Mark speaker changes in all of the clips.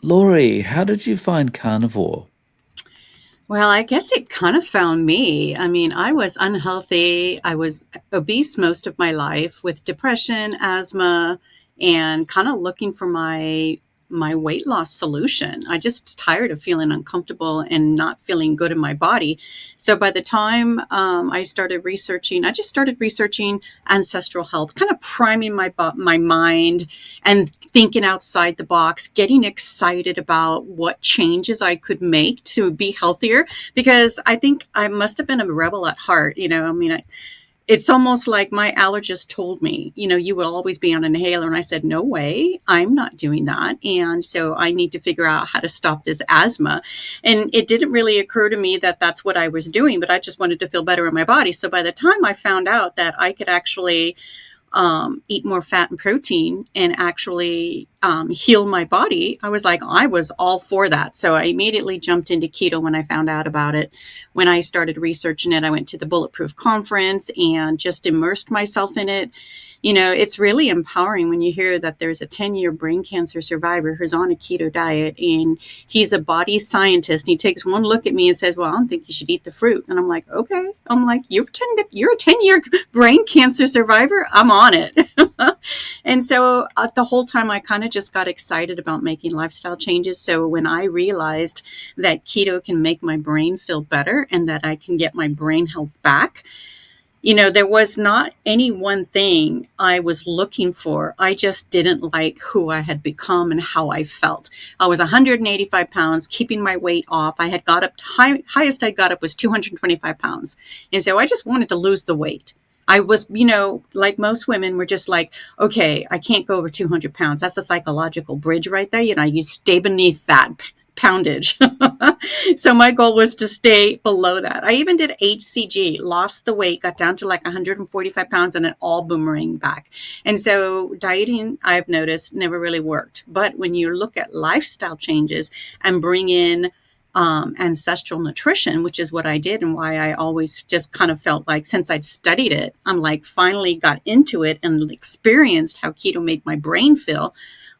Speaker 1: Laurie, how did you find carnivore?
Speaker 2: Well, I guess it kind of found me. I mean, I was unhealthy. I was obese most of my life with depression, asthma, and kind of looking for my weight loss solution. I just tired of feeling uncomfortable and not feeling good in my body. So by the time I just started researching ancestral health, kind of priming my mind and thinking outside the box, getting excited about what changes I could make to be healthier. Because I think I must have been a rebel at heart. It's almost like my allergist told me, you will always be on an inhaler. And I said, no way, I'm not doing that. And so I need to figure out how to stop this asthma. And it didn't really occur to me that that's what I was doing, but I just wanted to feel better in my body. So by the time I found out that I could actually eat more fat and protein and actually heal my body, I was all for that. So I immediately jumped into keto when I found out about it. When I started researching it, I went to the Bulletproof Conference and just immersed myself in it. It's really empowering when you hear that there's a 10-year brain cancer survivor who's on a keto diet and he's a body scientist. And he takes one look at me and says, well, I don't think you should eat the fruit. And I'm like, okay. I'm like, you're a 10-year brain cancer survivor. I'm on it. And so the whole time I kind of just got excited about making lifestyle changes. So when I realized that keto can make my brain feel better and that I can get my brain health back, there was not any one thing I was looking for. I just didn't like who I had become and how I felt. I was 185 pounds, keeping my weight off. I had got up to highest I got up was 225 pounds. And so I just wanted to lose the weight. I was, like most women, were just like, okay, I can't go over 200 pounds. That's a psychological bridge right there. You stay beneath that poundage. So my goal was to stay below that. I even did HCG, lost the weight, got down to like 145 pounds, and it all boomerang back. And so dieting, I've noticed, never really worked. But when you look at lifestyle changes and bring in ancestral nutrition, which is what I did and why I always just kind of felt like since I'd studied it, I'm like finally got into it and experienced how keto made my brain feel.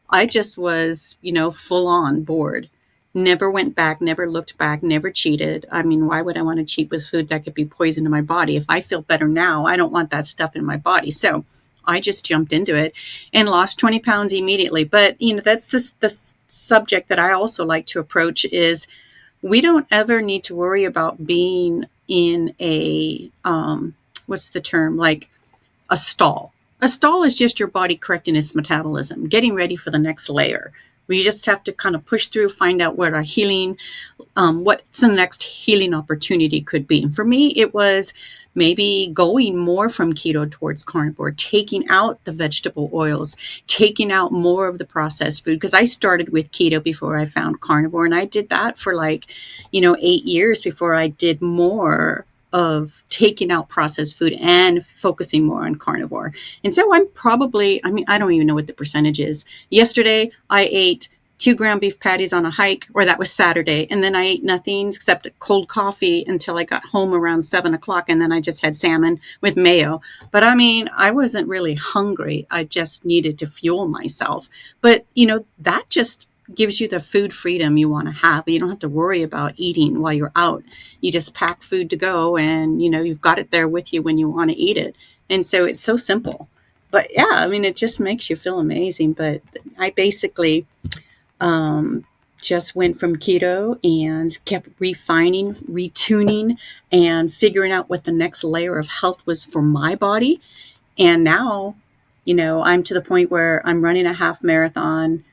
Speaker 2: I just was, full on board. Never went back, never looked back, never cheated. I mean, why would I want to cheat with food that could be poison to my body? If I feel better now, I don't want that stuff in my body. So I just jumped into it and lost 20 pounds immediately. But, that's the subject that I also like to approach is we don't ever need to worry about being in a, what's the term, like a stall. A stall is just your body correcting its metabolism, getting ready for the next layer. We just have to kind of push through, find out what our healing, what's the next healing opportunity could be. And for me, it was maybe going more from keto towards carnivore, taking out the vegetable oils, taking out more of the processed food. Because I started with keto before I found carnivore. And I did that for 8 years before I did more of taking out processed food and focusing more on carnivore. And so I don't even know what the percentage is. Yesterday, I ate 2 ground beef patties on a hike, or that was Saturday. And then I ate nothing except cold coffee until I got home around 7 o'clock. And then I just had salmon with mayo. But I wasn't really hungry. I just needed to fuel myself. But, that just gives you the food freedom you want to have. You don't have to worry about eating while you're out. You just pack food to go and, you've got it there with you when you want to eat it. And so it's so simple. But yeah, it just makes you feel amazing. But I basically just went from keto and kept refining, retuning, and figuring out what the next layer of health was for my body. And now, I'm to the point where I'm running a half marathon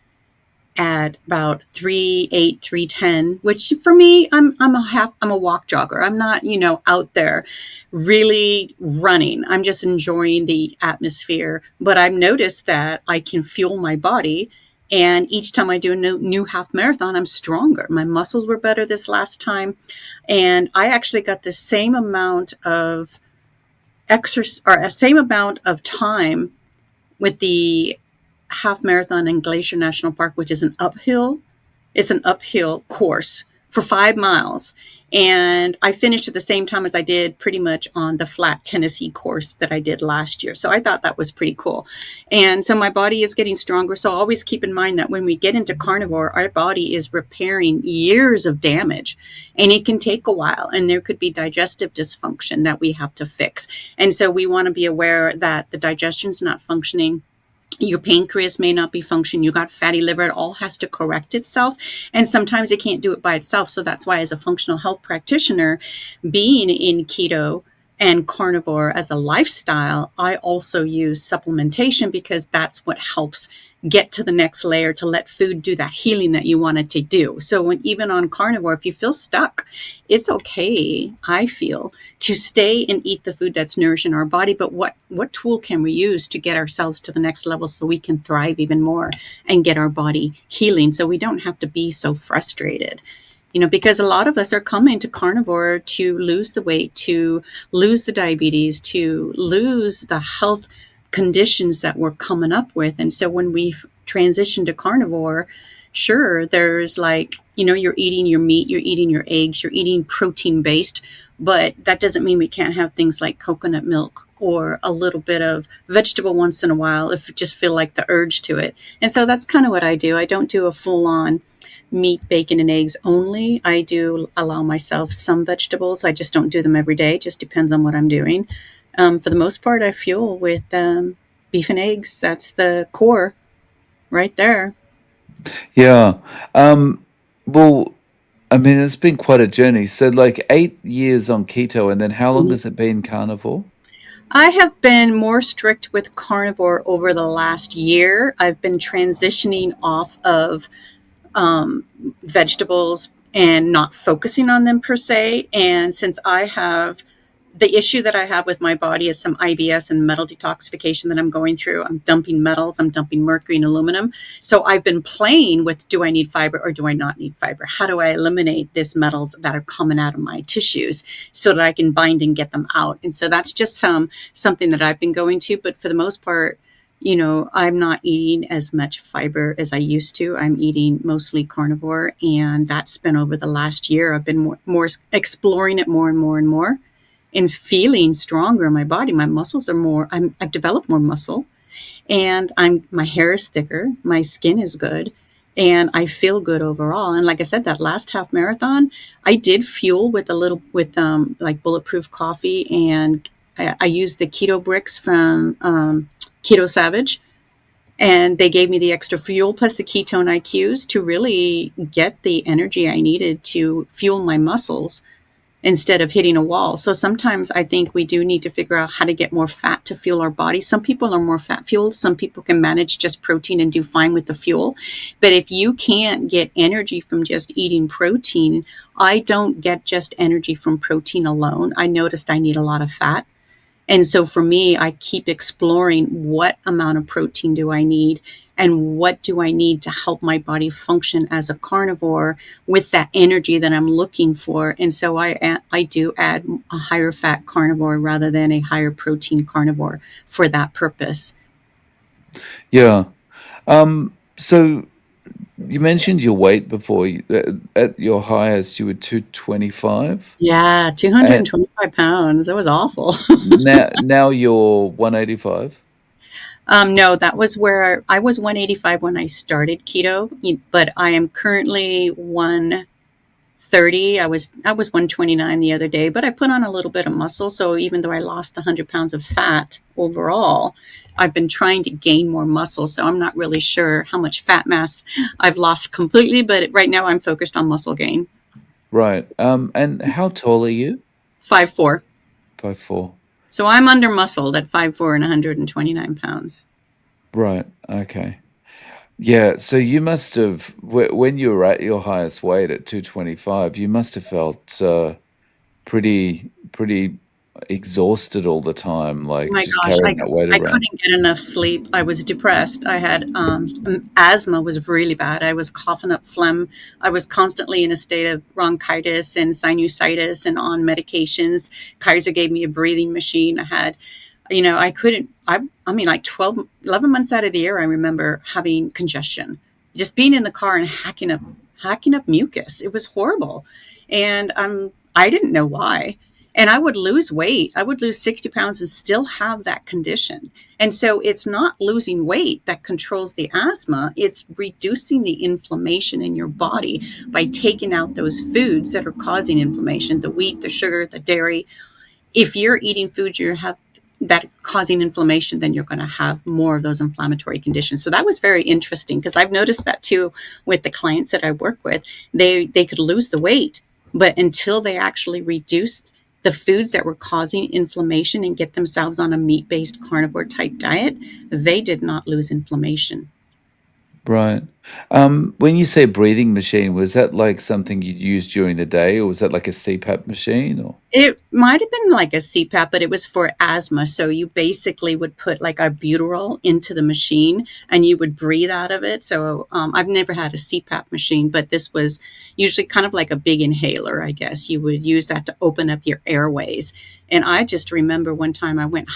Speaker 2: at about 3:08, 3:10, which for me, I'm a walk jogger. I'm not, out there really running. I'm just enjoying the atmosphere. But I've noticed that I can fuel my body. And each time I do a new half marathon, I'm stronger. My muscles were better this last time. And I actually got the same amount of exercise or same amount of time with the half marathon in Glacier National Park, which is an uphill. It's an uphill course for 5 miles. And I finished at the same time as I did pretty much on the flat Tennessee course that I did last year. So I thought that was pretty cool. And so my body is getting stronger. So always keep in mind that when we get into carnivore, our body is repairing years of damage, and it can take a while. And there could be digestive dysfunction that we have to fix. And so we want to be aware that the digestion's not functioning. Your pancreas may not be functioning. You got fatty liver. It all has to correct itself. And sometimes it can't do it by itself. So that's why, as a functional health practitioner, being in keto and carnivore as a lifestyle, I also use supplementation, because that's what helps get to the next layer, to let food do that healing that you want it to do. So when even on carnivore, if you feel stuck, it's okay, I feel, to stay and eat the food that's nourishing our body. But what tool can we use to get ourselves to the next level so we can thrive even more and get our body healing, so we don't have to be so frustrated? Because a lot of us are coming to carnivore to lose the weight, to lose the diabetes, to lose the health conditions that we're coming up with. And so when we transition to carnivore, sure, there's you're eating your meat, you're eating your eggs, you're eating protein based, but that doesn't mean we can't have things like coconut milk or a little bit of vegetable once in a while if you just feel like the urge to it. And so that's kind of what I do. I don't do a full on meat, bacon, and eggs only. I do allow myself some vegetables. I just don't do them every day. It just depends on what I'm doing. For the most part, I fuel with beef and eggs. That's the core right there.
Speaker 1: Yeah. Um, well, I mean, it's been quite a journey. So, like 8 years on keto, and then how long
Speaker 2: Mhm.
Speaker 1: has it been carnivore?
Speaker 2: I have been more strict with carnivore over the last year. I've been transitioning off of vegetables and not focusing on them per se. And since I have the issue that I have with my body is some IBS and metal detoxification that I'm going through. I'm dumping metals, I'm dumping mercury and aluminum. So I've been playing with, do I need fiber or do I not need fiber? How do I eliminate these metals that are coming out of my tissues so that I can bind and get them out? And so that's just something that I've been going to. But for the most part, I'm not eating as much fiber as I used to. I'm eating mostly carnivore, and that's been over the last year. I've been more exploring it more and more and more, and feeling stronger in my body. My muscles are more. I've developed more muscle, and my hair is thicker. My skin is good, and I feel good overall. And like I said, that last half marathon, I did fuel with a little with like bulletproof coffee, and I used the keto bricks from Keto Savage, and they gave me the extra fuel plus the ketone IQs to really get the energy I needed to fuel my muscles instead of hitting a wall. So sometimes I think we do need to figure out how to get more fat to fuel our body. Some people are more fat fueled. Some people can manage just protein and do fine with the fuel. But if you can't get energy from just eating protein, I don't get just energy from protein alone. I noticed I need a lot of fat. And so for me, I keep exploring what amount of protein do I need and what do I need to help my body function as a carnivore with that energy that I'm looking for. And so I do add a higher fat carnivore rather than a higher protein carnivore for that purpose.
Speaker 1: Yeah. So you mentioned your weight before. At your highest, you were 225,
Speaker 2: Yeah,
Speaker 1: and
Speaker 2: 225 pounds. That was awful.
Speaker 1: now you're 185.
Speaker 2: No, that was where I was 185 when I started keto, but I am currently 130. I was 129 the other day, but I put on a little bit of muscle. So even though I lost 100 pounds of fat overall, I've been trying to gain more muscle. So I'm not really sure how much fat mass I've lost completely, but right now I'm focused on muscle gain.
Speaker 1: Right. And how tall are you?
Speaker 2: 5'4".
Speaker 1: 5'4".
Speaker 2: So I'm under muscled at 5'4" and 129 pounds.
Speaker 1: Right. Okay. Yeah. So you must have, when you were at your highest weight at 225, you must have felt pretty exhausted all the time,
Speaker 2: Oh
Speaker 1: like
Speaker 2: my
Speaker 1: just
Speaker 2: gosh,
Speaker 1: carrying that weight
Speaker 2: I
Speaker 1: around.
Speaker 2: couldn't get enough sleep. I was depressed. I had asthma was really bad. I was coughing up phlegm. I was constantly in a state of bronchitis and sinusitis and on medications. Kaiser gave me a breathing machine. I couldn't, I mean, like 12, 11 months out of the year, I remember having congestion, just being in the car and hacking up mucus. It was horrible. And I didn't know why. And I would lose weight. I would lose 60 pounds and still have that condition. And so it's not losing weight that controls the asthma, it's reducing the inflammation in your body by taking out those foods that are causing inflammation, the wheat, the sugar, the dairy. If you're eating foods you have that causing inflammation, then you're going to have more of those inflammatory conditions. So that was very interesting because I've noticed that too with the clients that I work with. They could lose the weight, but until they actually reduce the foods that were causing inflammation and get themselves on a meat-based carnivore type diet, they did not lose inflammation.
Speaker 1: Right. When you say breathing machine, was that like something you'd use during the day, or was that like a CPAP machine, or?
Speaker 2: It might have been like a CPAP, but it was for asthma. So you basically would put like a albuterol into the machine and you would breathe out of it. So I've never had a CPAP machine, but this was usually kind of like a big inhaler, I guess. You would use that to open up your airways. And I just remember one time I went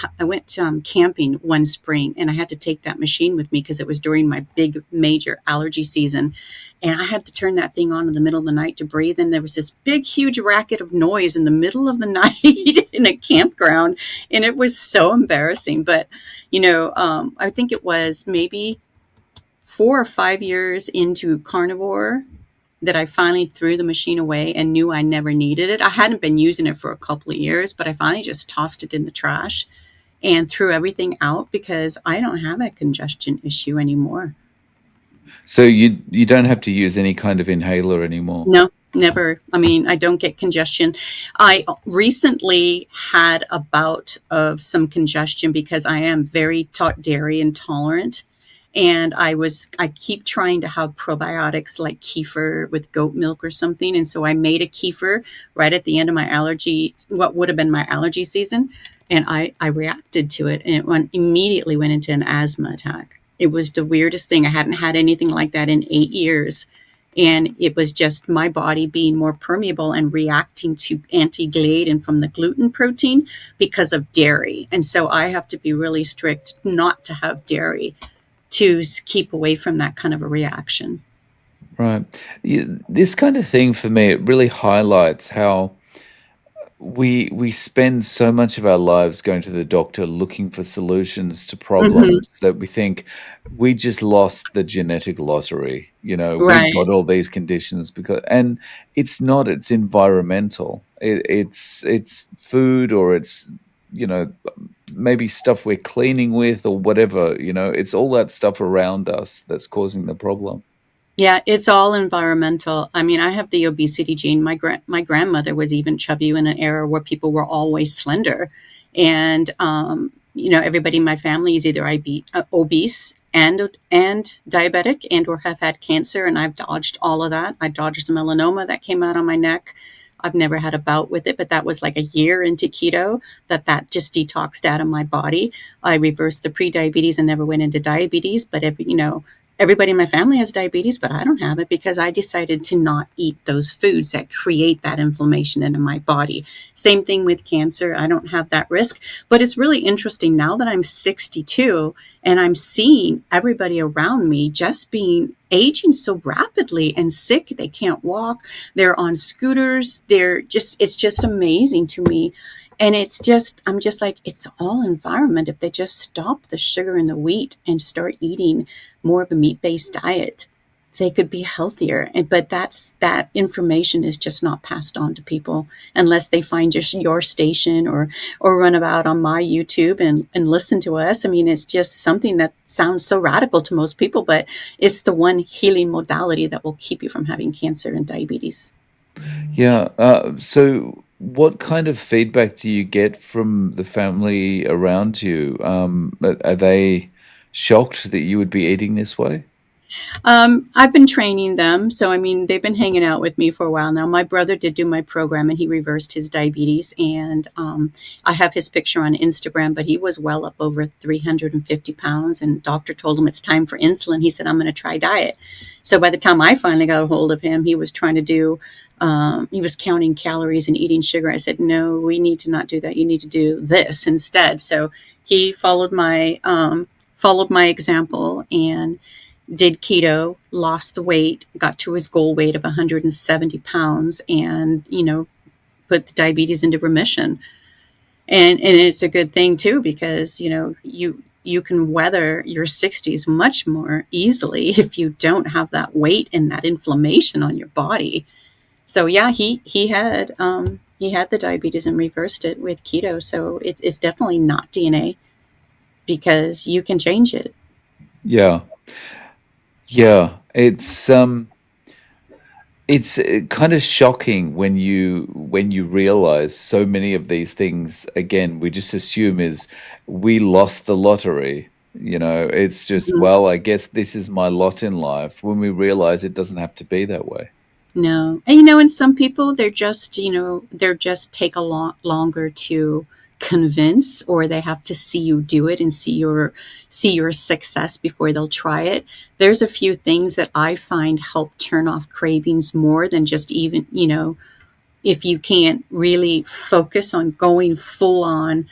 Speaker 2: camping one spring and I had to take that machine with me because it was during my big major allergy season. And I had to turn that thing on in the middle of the night to breathe. And there was this big, huge racket of noise in the middle of the night in a campground. And it was so embarrassing. But, I think it was maybe 4 or 5 years into carnivore that I finally threw the machine away and knew I never needed it. I hadn't been using it for a couple of years, but I finally just tossed it in the trash and threw everything out because I don't have a congestion issue anymore.
Speaker 1: So you don't have to use any kind of inhaler anymore.
Speaker 2: No, never. I mean, I don't get congestion. I recently had a bout of some congestion because I am very dairy intolerant. And I keep trying to have probiotics like kefir with goat milk or something. And so I made a kefir right at the end of my allergy, what would have been my allergy season. And I reacted to it and immediately went into an asthma attack. It was the weirdest thing. I hadn't had anything like that in 8 years. And it was just my body being more permeable and reacting to anti-gliadin from the gluten protein because of dairy. And so I have to be really strict not to have dairy to keep away from that kind of a reaction.
Speaker 1: Right. This kind of thing for me, it really highlights how we spend so much of our lives going to the doctor looking for solutions to
Speaker 2: Hmm.
Speaker 1: problems that we think we just lost the genetic lottery. We've
Speaker 2: Right.
Speaker 1: got all these conditions because, and it's not, it's environmental. It's food, or it's, you know, maybe stuff we're cleaning with or whatever, it's all that stuff around us that's causing the problem.
Speaker 2: Yeah, it's all environmental. I mean, I have the obesity gene. My grandmother was even chubby in an era where people were always slender, and everybody in my family is either obese and diabetic and or have had cancer, and I've dodged all of that. I dodged the melanoma that came out on my neck. I've never had a bout with it, but that was like a year into keto that just detoxed out of my body. I reversed the pre-diabetes and never went into diabetes, but everybody in my family has diabetes, but I don't have it because I decided to not eat those foods that create that inflammation into my body. Same thing with cancer. I don't have that risk. But it's really interesting now that I'm 62 and I'm seeing everybody around me just being aging so rapidly and sick. They can't walk. They're on scooters. It's just amazing to me. And I'm just like, it's all environment. If they just stop the sugar and the wheat and start eating more of a meat-based diet, they could be healthier. But that information is just not passed on to people unless they find your station or run about on my YouTube and listen to us. I mean, it's just something that sounds so radical to most people, but it's the one healing modality that will keep you from having cancer and diabetes.
Speaker 1: Yeah. So, what kind of feedback do you get from the family around you? Are they shocked that you would be eating this way?
Speaker 2: I've been training them. So, I mean, they've been hanging out with me for a while now. My brother did do my program and he reversed his diabetes. And I have his picture on Instagram, but he was well up over 350 pounds. And doctor told him it's time for insulin. He said, I'm going to try diet. So, by the time I finally got a hold of him, he was trying to he was counting calories and eating sugar. I said, no, we need to not do that. You need to do this instead. So, he followed my example and did keto, lost the weight, got to his goal weight of 170 pounds, and put the diabetes into remission. And it's a good thing too, because you can weather your 60s much more easily if you don't have that weight and that inflammation on your body. So yeah, he had the diabetes and reversed it with keto. So it's definitely not DNA, because you can change it.
Speaker 1: Yeah. Yeah. It's kind of shocking when you realize so many of these things, again, we just assume is we lost the lottery. You know, it's just,
Speaker 2: Mhm.
Speaker 1: well, I guess this is my lot in life, when we realize it doesn't have to be that way.
Speaker 2: No, and and some people, they're just take a lot longer to convince, or they have to see you do it and see your success before they'll try it. There's a few things that I find help turn off cravings more than just even, if you can't really focus on going full on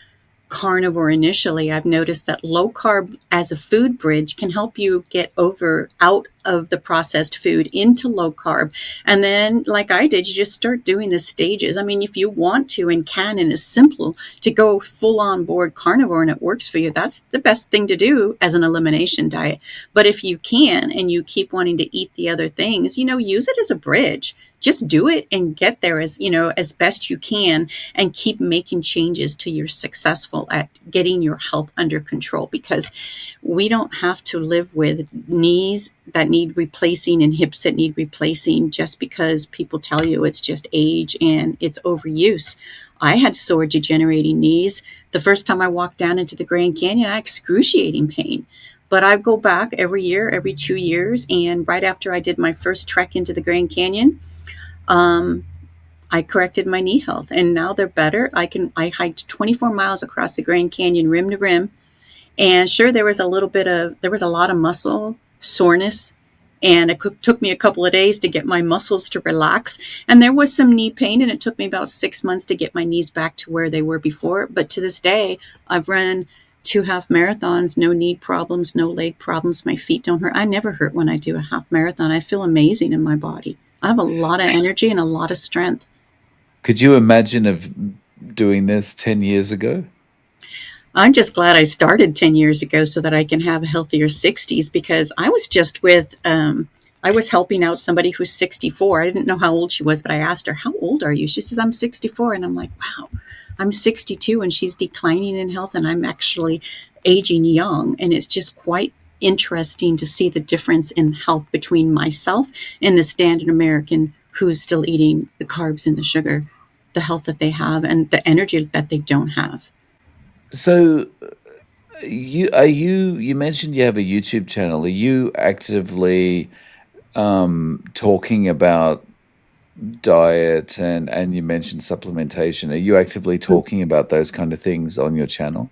Speaker 2: carnivore initially, I've noticed that low carb as a food bridge can help you get over out of the processed food into low carb. And then, like I did, you just start doing the stages. I mean, if you want to and can, and it's simple to go full on board carnivore and it works for you, that's the best thing to do as an elimination diet. But if you can and you keep wanting to eat the other things, use it as a bridge. Just do it and get there as best you can, and keep making changes till you're successful at getting your health under control, because we don't have to live with knees that need replacing and hips that need replacing just because people tell you it's just age and it's overuse. I had sore degenerating knees. The first time I walked down into the Grand Canyon, I had excruciating pain. But I go back every year, every 2 years, and right after I did my first trek into the Grand Canyon, um, I corrected my knee health, and now they're better. I hiked 24 miles across the Grand Canyon rim to rim, and sure, there was a lot of muscle soreness, and it took me a couple of days to get my muscles to relax, and there was some knee pain, and it took me about 6 months to get my knees back to where they were before. But to this day, I've run 2 half marathons, no knee problems, no leg problems. My feet don't hurt. I never hurt when I do a half marathon. I feel amazing in my body. I have a lot of energy and a lot of strength.
Speaker 1: Could you imagine of doing this 10 years ago?
Speaker 2: I'm just glad I started 10 years ago so that I can have healthier 60s, because I was helping out somebody who's 64. I didn't know how old she was, but I asked her, "How old are you?" She says, "I'm 64." And I'm like, wow, I'm 62 and she's declining in health, and I'm actually aging young. And it's just quite interesting to see the difference in health between myself and the standard American who's still eating the carbs and the sugar, the health that they have and the energy that they don't have.
Speaker 1: So you mentioned you have a YouTube channel. Are you actively talking about diet, and you mentioned supplementation? Are you actively talking about those kind of things on your channel?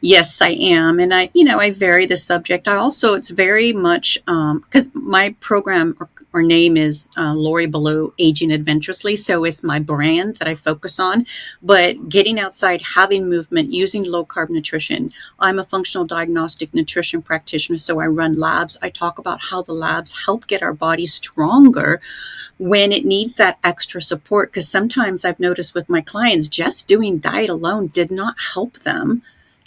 Speaker 2: Yes, I am. And I vary the subject. It's very much, because my program or name is Lori Ballou Aging Adventurously. So it's my brand that I focus on. But getting outside, having movement, using low carb nutrition. I'm a functional diagnostic nutrition practitioner. So I run labs. I talk about how the labs help get our bodies stronger when it needs that extra support. Because sometimes I've noticed with my clients, just doing diet alone did not help them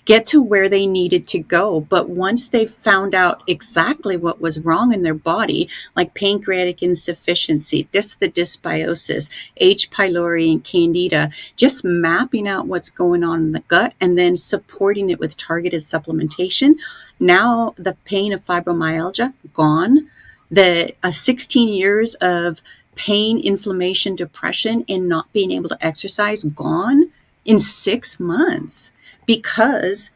Speaker 2: get to where they needed to go. But once they found out exactly what was wrong in their body, like pancreatic insufficiency, the dysbiosis, H. pylori, and candida, just mapping out what's going on in the gut and then supporting it with targeted supplementation. Now the pain of fibromyalgia gone. The 16 years of pain, inflammation, depression, and not being able to exercise gone in 6 months, because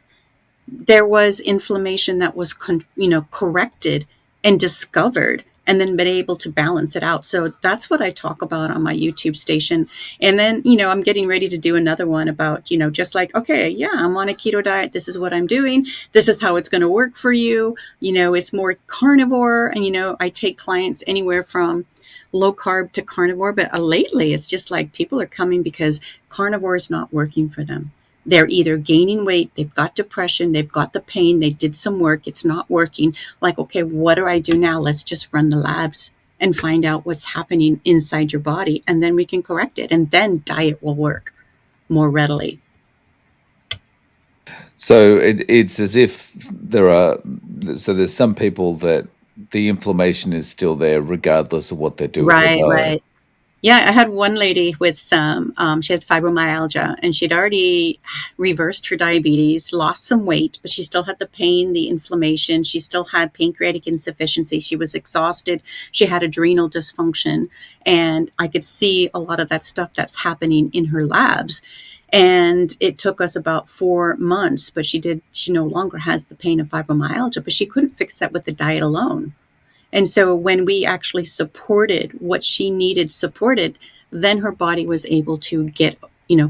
Speaker 2: there was inflammation that was corrected and discovered, and then been able to balance it out. So that's what I talk about on my YouTube station. And then I'm getting ready to do another one about just like, okay, yeah, I'm on a keto diet, this is what I'm doing, this is how it's going to work for you. It's more carnivore, and I take clients anywhere from low carb to carnivore. But lately it's just like people are coming because carnivore is not working for them. They're either gaining weight, they've got depression, they've got the pain, they did some work, it's not working. Like, okay, what do I do now? Let's just run the labs and find out what's happening inside your body, and then we can correct it, and then diet will work more readily.
Speaker 1: So it's as if there are, so there's some people that the inflammation is still there regardless of what they do with their
Speaker 2: Right,
Speaker 1: diet.
Speaker 2: right. Yeah, I had one lady with she had fibromyalgia, and she'd already reversed her diabetes, lost some weight, but she still had the pain, the inflammation. She still had pancreatic insufficiency. She was exhausted. She had adrenal dysfunction. And I could see a lot of that stuff that's happening in her labs. And it took us about 4 months, but she no longer has the pain of fibromyalgia, but she couldn't fix that with the diet alone. And so when we actually supported what she needed supported, then her body was able to get,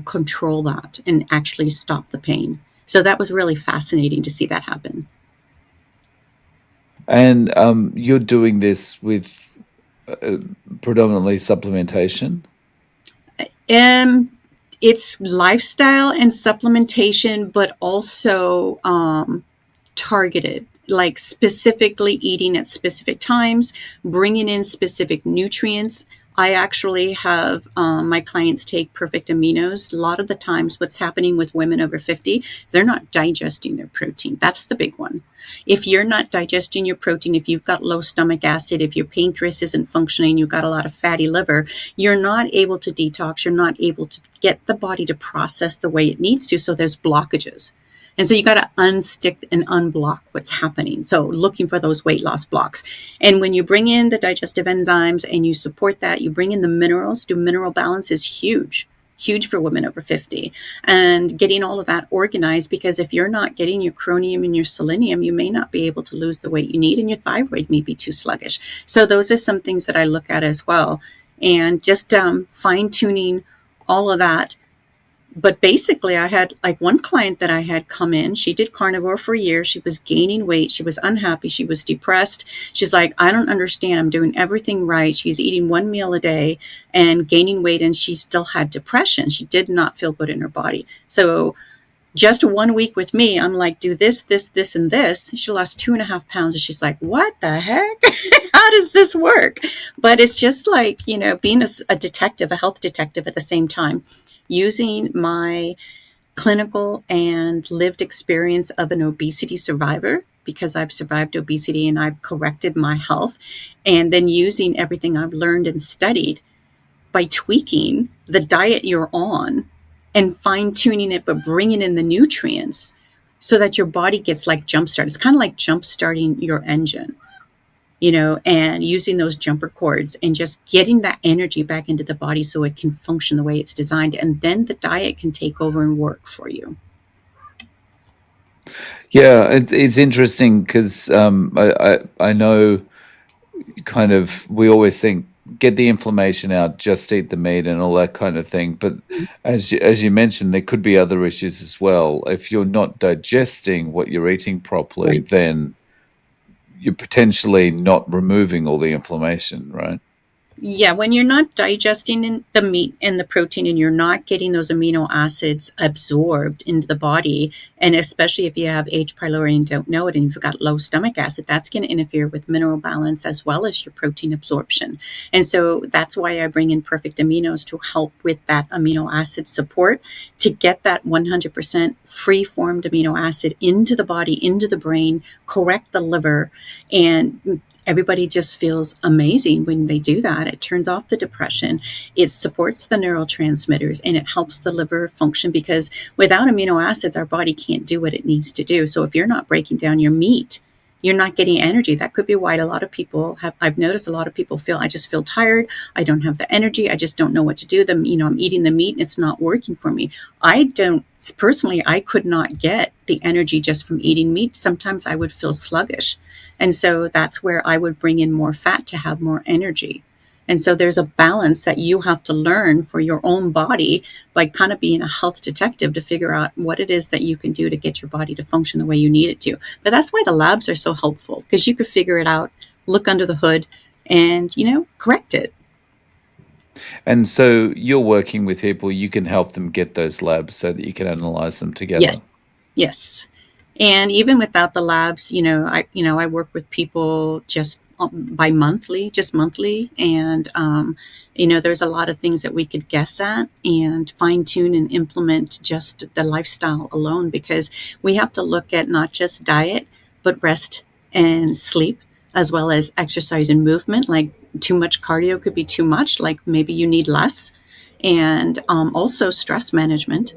Speaker 2: control that and actually stop the pain. So that was really fascinating to see that happen.
Speaker 1: And you're doing this with uh, predominantly supplementation.
Speaker 2: Um, it's lifestyle and supplementation, but also targeted, like specifically eating at specific times, bringing in specific nutrients. I actually have my clients take perfect aminos. A lot of the times, what's happening with women over 50 is they're not digesting their protein. That's the big one. If you're not digesting your protein, if you've got low stomach acid, if your pancreas isn't functioning, you've got a lot of fatty liver, you're not able to detox. You're not able to get the body to process the way it needs to. So there's blockages. And so you got to unstick and unblock what's happening. So looking for those weight loss blocks. And when you bring in the digestive enzymes and you support that, you bring in the minerals, do mineral balance is huge, huge for women over 50. And getting all of that organized, because if you're not getting your chromium and your selenium, you may not be able to lose the weight you need, and your thyroid may be too sluggish. So those are some things that I look at as well. And just fine tuning all of that. But basically, I had like one client that I had come in. She did carnivore for a year. She was gaining weight. She was unhappy. She was depressed. She's like, I don't understand. I'm doing everything right. She's eating one meal a day and gaining weight, and she still had depression. She did not feel good in her body. So just 1 week with me, I'm like, do this, this, this, and this. She lost 2.5 pounds. And she's like, what the heck? How does this work? But it's just like, being a detective, a health detective at the same time, using my clinical and lived experience of an obesity survivor, because I've survived obesity and I've corrected my health, and then using everything I've learned and studied by tweaking the diet you're on and fine tuning it, but bringing in the nutrients so that your body gets like jump started. It's kind of like jump starting your engine, and using those jumper cords and just getting that energy back into the body so it can function the way it's designed. And then the diet can take over and work for you.
Speaker 1: Yeah, it's interesting because I know kind of we always think get the inflammation out, just eat the meat and all that kind of thing. But as you mentioned, there could be other issues as well. If you're not digesting what you're eating properly,
Speaker 2: Right.
Speaker 1: then you're potentially not removing all the inflammation, right?
Speaker 2: Yeah, when you're not digesting the meat and the protein, and you're not getting those amino acids absorbed into the body, and especially if you have H. pylori and don't know it, and you've got low stomach acid, that's going to interfere with mineral balance as well as your protein absorption. And so that's why I bring in perfect aminos to help with that amino acid support, to get that 100% free formed amino acid into the body, into the brain, correct the liver, and everybody just feels amazing when they do that. It turns off the depression, it supports the neurotransmitters, and it helps the liver function, because without amino acids, our body can't do what it needs to do. So if you're not breaking down your meat, you're not getting energy. That could be why a lot of people have, I've noticed a lot of people feel, I just feel tired. I don't have the energy. I just don't know what to do. I'm eating the meat and it's not working for me. I don't, personally, I could not get the energy just from eating meat. Sometimes I would feel sluggish. And so that's where I would bring in more fat to have more energy. And so there's a balance that you have to learn for your own body by kind of being a health detective to figure out what it is that you can do to get your body to function the way you need it to. But that's why the labs are so helpful, because you could figure it out, look under the hood, and, correct it.
Speaker 1: And so you're working with people, you can help them get those labs so that you can analyze them together.
Speaker 2: Yes. Yes. And even without the labs, I work with people just by monthly, just monthly. And, there's a lot of things that we could guess at and fine tune and implement just the lifestyle alone, because we have to look at not just diet, but rest and sleep, as well as exercise and movement. Like too much cardio could be too much, like maybe you need less. And also stress management.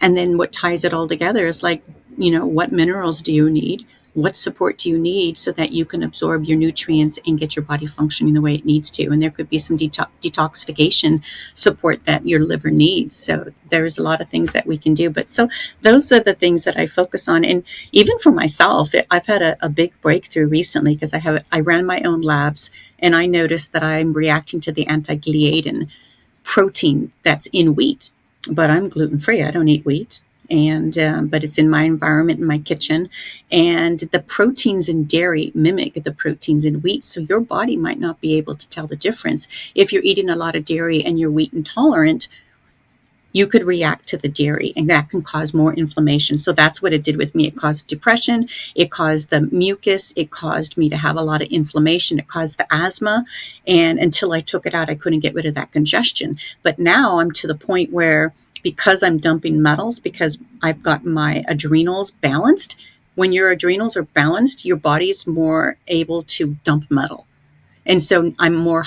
Speaker 2: And then what ties it all together is like, what minerals do you need? What support do you need so that you can absorb your nutrients and get your body functioning the way it needs to? And there could be some detoxification support that your liver needs. So there's a lot of things that we can do. But so those are the things that I focus on. And even for myself, I've had a big breakthrough recently because I ran my own labs, and I noticed that I'm reacting to the anti-gliadin protein that's in wheat, but I'm gluten free. I don't eat wheat, and but it's in my environment in my kitchen, and the proteins in dairy mimic the proteins in wheat. So your body might not be able to tell the difference. If you're eating a lot of dairy and you're wheat intolerant, you could react to the dairy, and that can cause more inflammation. So that's what it did with me. It caused depression, it caused the mucus, it caused me to have a lot of inflammation, it caused the asthma. And until I took it out, I couldn't get rid of that congestion. But now I'm to the point where, because I'm dumping metals, because I've got my adrenals balanced, when your adrenals are balanced, your body's more able to dump metal. And so I'm more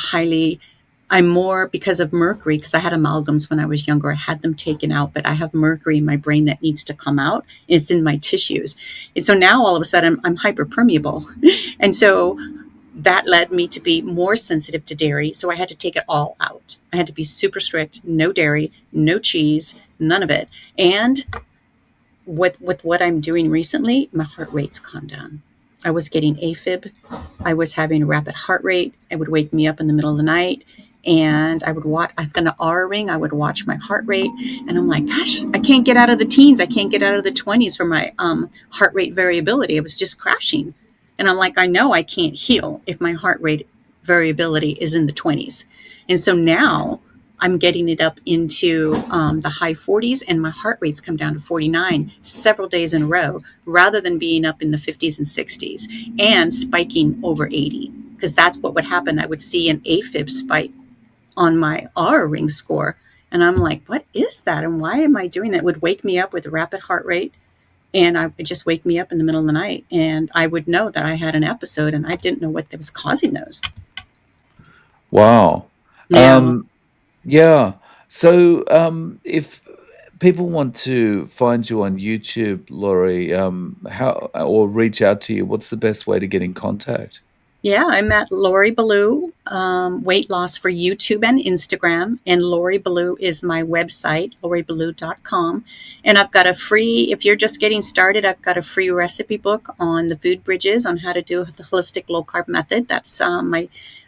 Speaker 2: because of mercury, because I had amalgams when I was younger. I had them taken out, but I have mercury in my brain that needs to come out. It's in my tissues. And so now all of a sudden I'm hyperpermeable. And so that led me to be more sensitive to dairy. So I had to take it all out. I had to be super strict, no dairy, no cheese, none of it. And with what I'm doing recently, my heart rate's gone down. I was getting AFib. I was having a rapid heart rate. It would wake me up in the middle of the night. And I would watch, I've got an R ring. I would watch my heart rate. And I'm like, gosh, I can't get out of the teens. I can't get out of the 20s for my heart rate variability. It was just crashing. And I'm like, I know I can't heal if my heart rate variability is in the 20s. And so now I'm getting it up into the high 40s, and my heart rates come down to 49 several days in a row, rather than being up in the 50s and 60s and spiking over 80. Because that's what would happen. I would see an AFib spike on my R ring score. And I'm like, what is that? And why am I doing that? It would wake me up with a rapid heart rate. And I would just wake me up in the middle of the night. And I would know that I had an episode, and I didn't know what was causing those.
Speaker 1: Wow.
Speaker 2: Yeah.
Speaker 1: Um, yeah. So, if people want to find you on YouTube, Laurie, how or reach out to you, what's the best way to get in contact?
Speaker 2: Yeah, I'm at Lori Ballou, weight loss for YouTube and Instagram. And Lori Ballou is my website, loriballou.com. And I've got a free, if you're just getting started, I've got a free recipe book on the food bridges on how to do the holistic low carb method. That's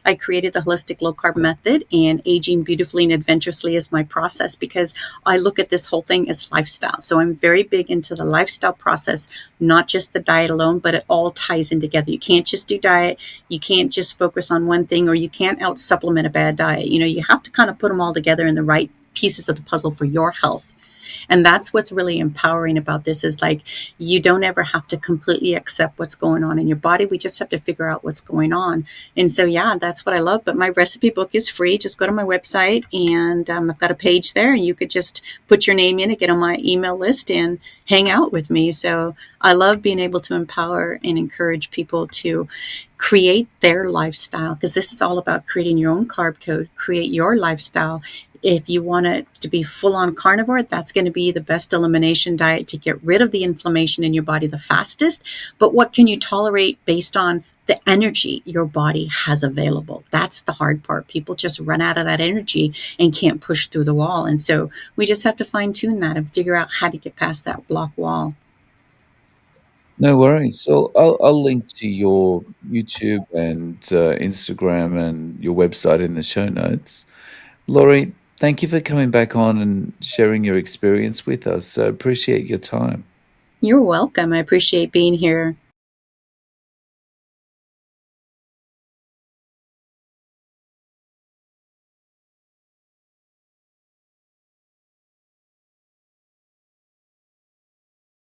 Speaker 2: I created the holistic low carb method, and aging beautifully and adventurously is my process, because I look at this whole thing as lifestyle. So I'm very big into the lifestyle process, not just the diet alone, but it all ties in together. You can't just do diet. You can't just focus on one thing, or you can't out supplement a bad diet. You have to kind of put them all together in the right pieces of the puzzle for your health. And that's what's really empowering about this, is like, you don't ever have to completely accept what's going on in your body. We just have to figure out what's going on. And so, yeah, that's what I love. But my recipe book is free. Just go to my website, and I've got a page there, and you could just put your name in it, get on my email list, and hang out with me. So I love being able to empower and encourage people to create their lifestyle, because this is all about creating your own carb code, create your lifestyle. If you want it to be full on carnivore, that's going to be the best elimination diet to get rid of the inflammation in your body the fastest. But what can you tolerate based on the energy your body has available? That's the hard part. People just run out of that energy and can't push through the wall. And so we just have to fine tune that and figure out how to get past that block wall.
Speaker 1: No worries. So I'll link to your YouTube and Instagram and your website in the show notes. Laurie, thank you for coming back on and sharing your experience with us. I appreciate your time.
Speaker 2: You're welcome. I appreciate being here.